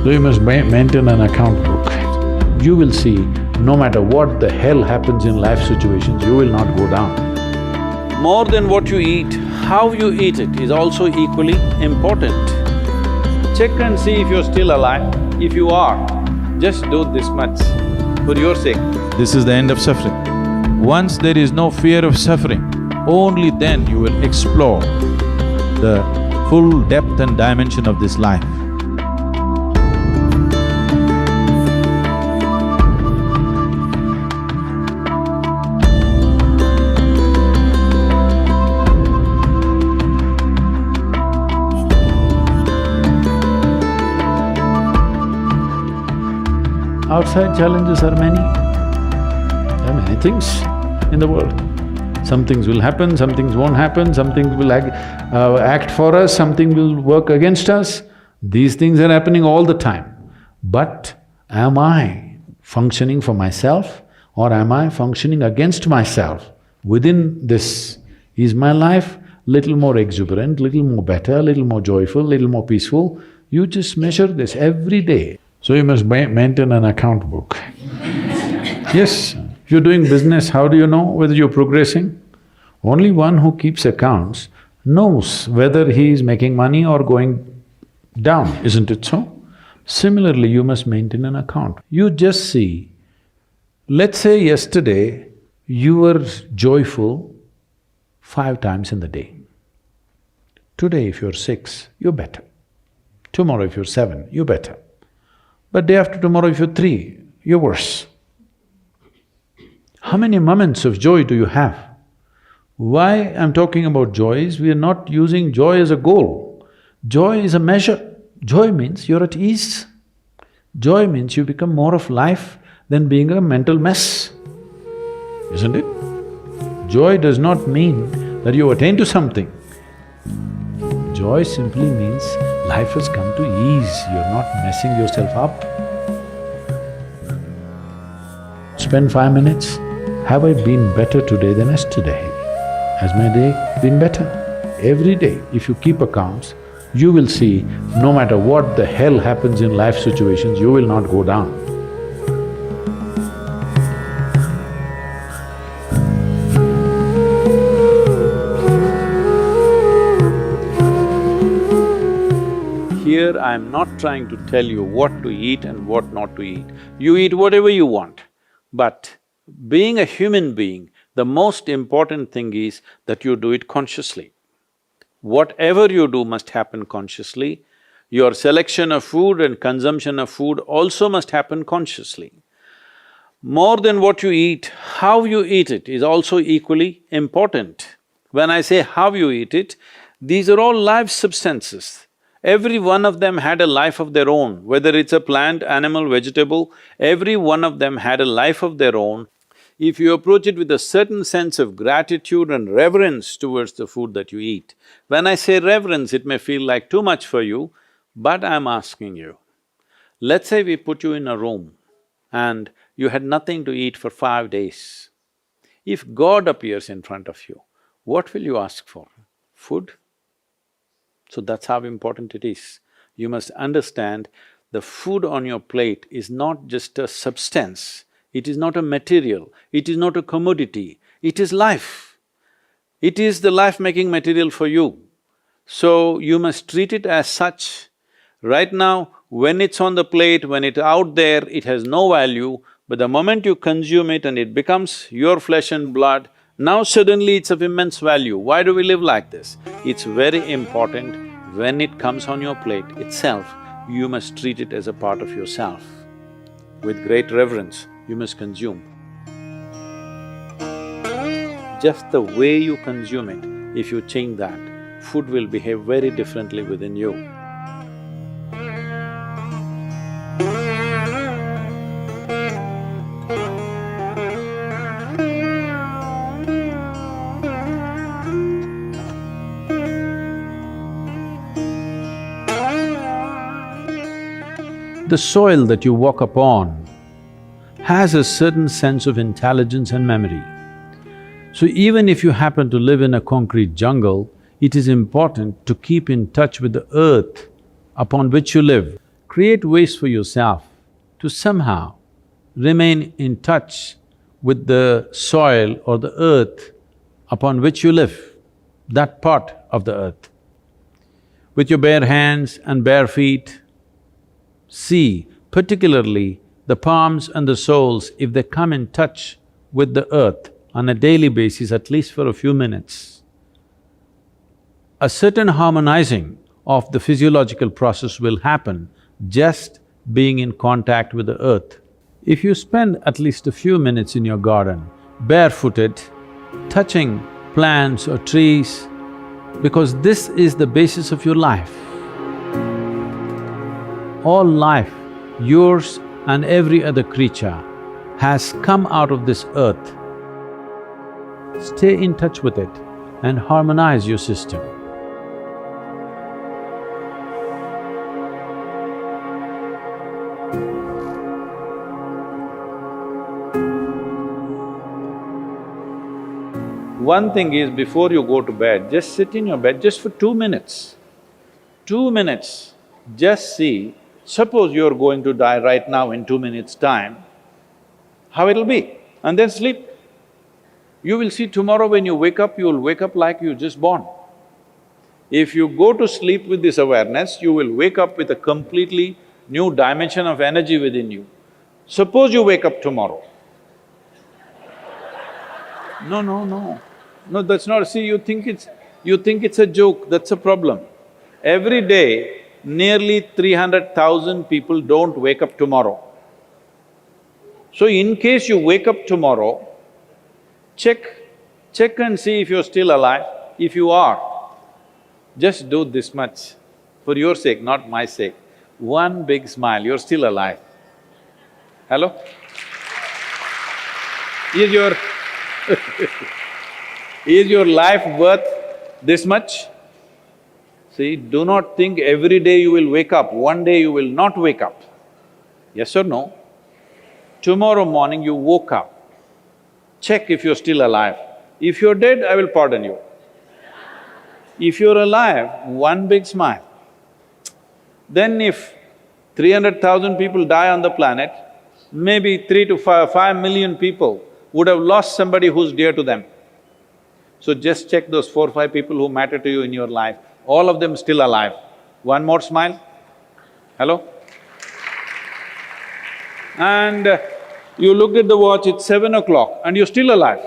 So you must maintain an account book. You will see, no matter what the hell happens in life situations, you will not go down. More than what you eat, how you eat it is also equally important. Check and see if you're still alive. If you are, just do this much for your sake. This is the end of suffering. Once there is no fear of suffering, only then you will explore the full depth and dimension of this life. Outside challenges are many. There are many things in the world. Some things will happen, some things won't happen, some things will act for us, something will work against us. These things are happening all the time. But am I functioning for myself or am I functioning against myself? Within this, is my life little more exuberant, little more better, little more joyful, little more peaceful? You just measure this every day. So you must maintain an account book. Yes, if you're doing business, how do you know whether you're progressing? Only one who keeps accounts knows whether he is making money or going down, isn't it so? Similarly, you must maintain an account. You just see, let's say yesterday you were joyful 5 times in the day. Today if you're 6, you're better. Tomorrow if you're 7, you're better. But day after tomorrow if you're 3, you're worse. How many moments of joy do you have? Why I'm talking about joy is we are not using joy as a goal. Joy is a measure. Joy means you're at ease. Joy means you become more of life than being a mental mess, isn't it? Joy does not mean that you attain to something. Joy simply means life has come to ease, you're not messing yourself up. Spend 5 minutes, have I been better today than yesterday? Has my day been better? Every day, if you keep accounts, you will see, no matter what the hell happens in life situations, you will not go down. Here I'm not trying to tell you what to eat and what not to eat. You eat whatever you want. But being a human being, the most important thing is that you do it consciously. Whatever you do must happen consciously. Your selection of food and consumption of food also must happen consciously. More than what you eat, how you eat it is also equally important. When I say how you eat it, these are all live substances. Every one of them had a life of their own, whether it's a plant, animal, vegetable, every one of them had a life of their own. If you approach it with a certain sense of gratitude and reverence towards the food that you eat, when I say reverence, it may feel like too much for you, but I'm asking you, let's say we put you in a room and you had nothing to eat for 5 days. If God appears in front of you, what will you ask for? Food? So that's how important it is. You must understand the food on your plate is not just a substance, it is not a material, it is not a commodity, it is life. It is the life-making material for you. So you must treat it as such. Right now, when it's on the plate, when it's out there, it has no value, but the moment you consume it and it becomes your flesh and blood, now suddenly it's of immense value. Why do we live like this? It's very important, when it comes on your plate itself, you must treat it as a part of yourself. With great reverence, you must consume. Just the way you consume it, if you change that, food will behave very differently within you. The soil that you walk upon has a certain sense of intelligence and memory. So even if you happen to live in a concrete jungle, it is important to keep in touch with the earth upon which you live. create ways for yourself to somehow remain in touch with the soil or the earth upon which you live, that part of the earth. With your bare hands and bare feet, see particularly the palms and the soles, if they come in touch with the earth on a daily basis, at least for a few minutes, a certain harmonizing of the physiological process will happen just being in contact with the earth. If you spend at least a few minutes in your garden, barefooted, touching plants or trees, because this is the basis of your life. All life, yours and every other creature, has come out of this earth. Stay in touch with it and harmonize your system. One thing is, before you go to bed, just sit in your bed just for 2 minutes. 2 minutes, just see, suppose you're going to die right now in 2 minutes' time, how it'll be, and then sleep. You will see tomorrow when you wake up, you'll wake up like you just born. If you go to sleep with this awareness, you will wake up with a completely new dimension of energy within you. Suppose you wake up tomorrow. No, that's not… See, you think it's a joke, that's a problem. Every day, nearly 300,000 people don't wake up tomorrow. So in case you wake up tomorrow, check and see if you're still alive. If you are, just do this much, for your sake, not my sake. One big smile, you're still alive. Hello? Is your is your life worth this much? See, do not think every day you will wake up, one day you will not wake up. Yes or no? Tomorrow morning you woke up, check if you're still alive. If you're dead, I will pardon you. If you're alive, one big smile. Then if 300,000 people die on the planet, maybe 3 to 5 million people would have lost somebody who's dear to them. So just check those 4 or 5 people who matter to you in your life, all of them still alive. One more smile. Hello? And you looked at the watch, it's 7 o'clock and you're still alive.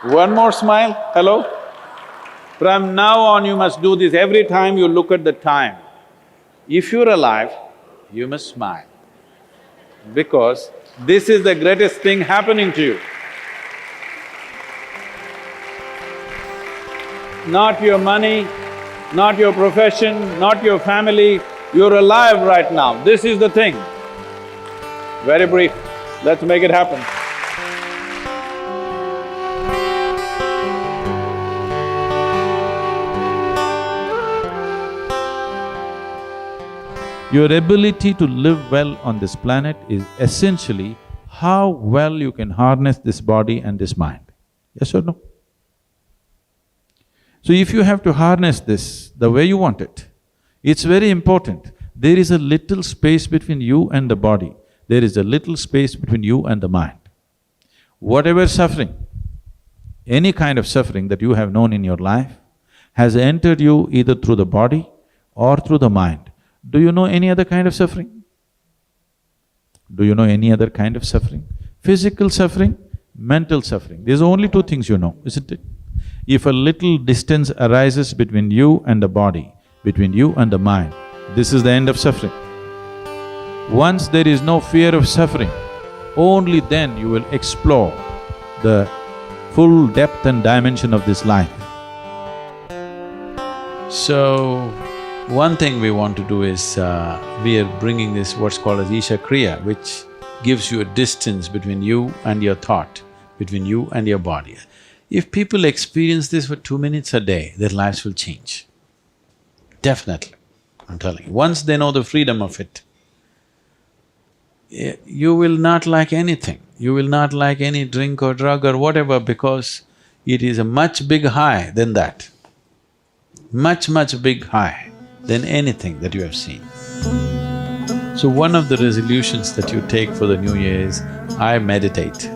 One more smile. Hello? From now on you must do this every time you look at the time. If you're alive, you must smile, because this is the greatest thing happening to you. Not your money, not your profession, not your family, you're alive right now, this is the thing. Very brief, let's make it happen. Your ability to live well on this planet is essentially how well you can harness this body and this mind. Yes or no? So if you have to harness this the way you want it, it's very important. There is a little space between you and the body, there is a little space between you and the mind. Whatever suffering, any kind of suffering that you have known in your life has entered you either through the body or through the mind. Do you know any other kind of suffering? Do you know any other kind of suffering? Physical suffering, mental suffering. There's only 2 things you know, isn't it? If a little distance arises between you and the body, between you and the mind, this is the end of suffering. Once there is no fear of suffering, only then you will explore the full depth and dimension of this life. So, one thing we want to do is, we are bringing this what's called as Isha Kriya, which gives you a distance between you and your thought, between you and your body. If people experience this for 2 minutes a day, their lives will change. Definitely, I'm telling you. Once they know the freedom of it, you will not like anything. You will not like any drink or drug or whatever, because it is a much big high than that. Much big high than anything that you have seen. So one of the resolutions that you take for the new year is, I meditate.